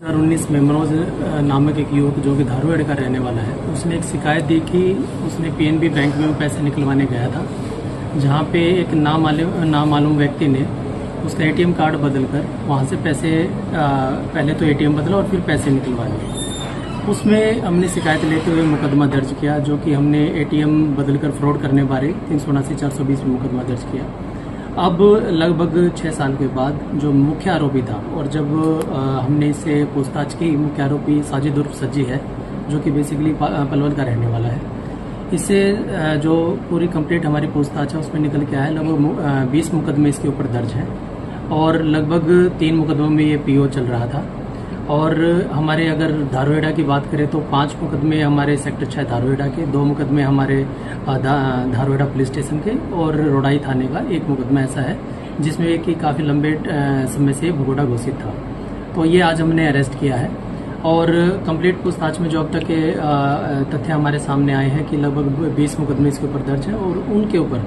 2019 में मनोज नामक एक युवक जो कि धारवाड़ का रहने वाला है, उसने एक शिकायत दी कि उसने पीएनबी बैंक में पैसे निकलवाने गया था, जहां पे एक नामालूम व्यक्ति ने उसका एटीएम कार्ड बदलकर वहां से पैसे पहले तो एटीएम बदला और फिर पैसे निकलवा लिए। उसमें हमने शिकायत लेते हुए मुकदमा दर्ज किया, जो कि हमने एटीएम बदलकर फ्रॉड करने बारे 379/420 में मुकदमा दर्ज किया। अब लगभग 6 साल के बाद जो मुख्य आरोपी था, और जब हमने इससे पूछताछ की, मुख्य आरोपी साजिद उर्फ सज्जी है, जो कि बेसिकली पलवल का रहने वाला है। इससे जो पूरी कंप्लीट हमारी पूछताछ है उसमें निकल के आया लगभग 20 मुकदमे इसके ऊपर दर्ज हैं, और लगभग 3 मुकदमों में ये पीओ चल रहा था। और हमारे अगर धारवाड़ा की बात करें तो 5 मुकदमे हमारे सेक्टर 6 धारवाड़ा के, 2 मुकदमे हमारे धारवाड़ा पुलिस स्टेशन के, और रोडाई थाने का 1 मुकदमा ऐसा है जिसमें कि काफ़ी लंबे समय से भगोड़ा घोषित था। तो ये आज हमने अरेस्ट किया है, और कंप्लीट पूछताछ में जो अब तक के तथ्य हमारे सामने आए हैं कि लगभग 20 मुकदमे इसके ऊपर दर्ज हैं, और उनके ऊपर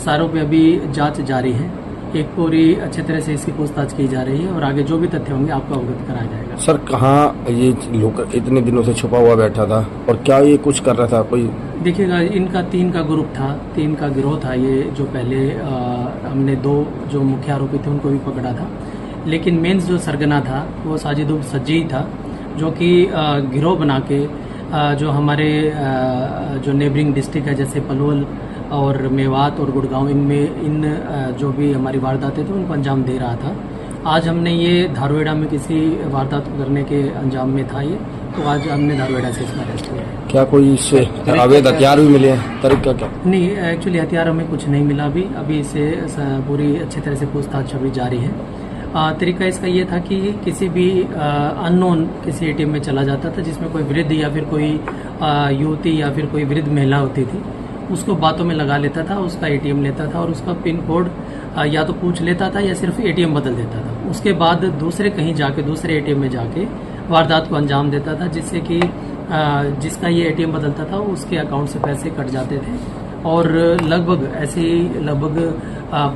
सारों पे अभी जांच जारी है। एक पूरी अच्छे तरह से इसकी पूछताछ की जा रही है, और आगे जो भी तथ्य होंगे आपको अवगत कराया जाएगा। सर, कहाँ ये लोग इतने दिनों से छुपा हुआ बैठा था, और क्या ये कुछ कर रहा था? कोई देखिएगा, इनका 3 का ग्रुप था, 3 का गिरोह था ये। जो पहले हमने 2 जो मुख्य आरोपी थे उनको भी पकड़ा था, लेकिन मेन जो सरगना था वो साजिद उर्फ सज्जी था, जो कि गिरोह बना के जो हमारे जो नेबरिंग डिस्ट्रिक्ट है जैसे पलवल और मेवात और गुड़गांव, इनमें इन जो भी हमारी वारदातें थी उनको अंजाम दे रहा था। आज हमने ये धारवाड़ा में किसी वारदात करने के अंजाम में था ये, तो आज हमने धारवाड़ा से इसका अरेस्ट किया है। क्या कोई इससे अवैध हथियार भी मिले हैं? तरीका क्या? नहीं, एक्चुअली हथियार हमें कुछ नहीं मिला अभी इसे पूरी अच्छी तरह से पूछताछ अभी जारी है। तरीका इसका ये था कि किसी भी अननोन किसी एटीएम में चला जाता था जिसमें कोई वृद्ध या फिर कोई युवती या फिर कोई वृद्ध महिला होती थी, उसको बातों में लगा लेता था, उसका एटीएम लेता था और उसका पिन कोड या तो पूछ लेता था या सिर्फ एटीएम बदल देता था। उसके बाद दूसरे एटीएम में जाके वारदात को अंजाम देता था, जिससे कि जिसका ये एटीएम बदलता था उसके अकाउंट से पैसे कट जाते थे। और लगभग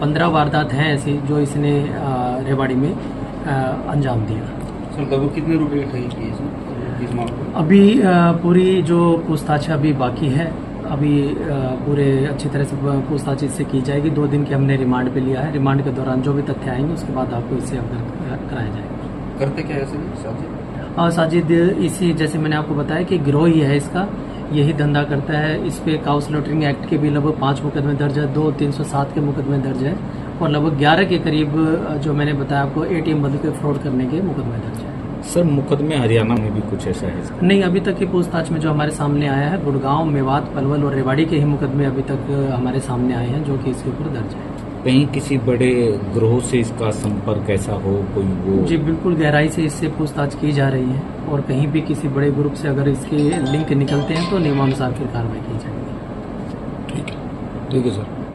15 वारदात हैं ऐसी जो इसने रेवाड़ी में अंजाम दिया। सर, लगभग कितने रुपए ठगी किए इस मामले? अभी पूरी जो पूछताछ अभी बाकी है, अभी पूरे अच्छी तरह से पूछताछ इससे की जाएगी। 2 दिन के हमने रिमांड पे लिया है। रिमांड के दौरान जो भी तथ्य आएंगे उसके बाद आपको इससे अवगत कराया जाएगा। करते क्या है साजिद? साजिद इसी, जैसे मैंने आपको बताया कि गिरोह ही है इसका, यही धंधा करता है। इस पे काउस लॉटरिंग एक्ट के भी लगभग 5 मुकदमे दर्ज है, 2 307 के मुकदमे दर्ज है, और लगभग 11 के करीब जो मैंने बताया आपको एटीएम बदल के फ्रॉड करने के मुकदमे दर्ज है। सर, मुकदमे हरियाणा में भी कुछ ऐसा है? नहीं, अभी तक की पूछताछ में जो हमारे सामने आया है गुड़गांव, मेवात, पलवल और रेवाड़ी के ही मुकदमे अभी तक हमारे सामने आए हैं, जो कि इसके ऊपर दर्ज है। कहीं किसी बड़े ग्रोह से इसका संपर्क ऐसा हो कोई वो? जी बिल्कुल, गहराई से इससे पूछताछ की जा रही है, और कहीं भी किसी बड़े ग्रुप से अगर इसके लिंक निकलते हैं तो नियमानुसार फिर कार्रवाई की जाएगी। ठीक है सर।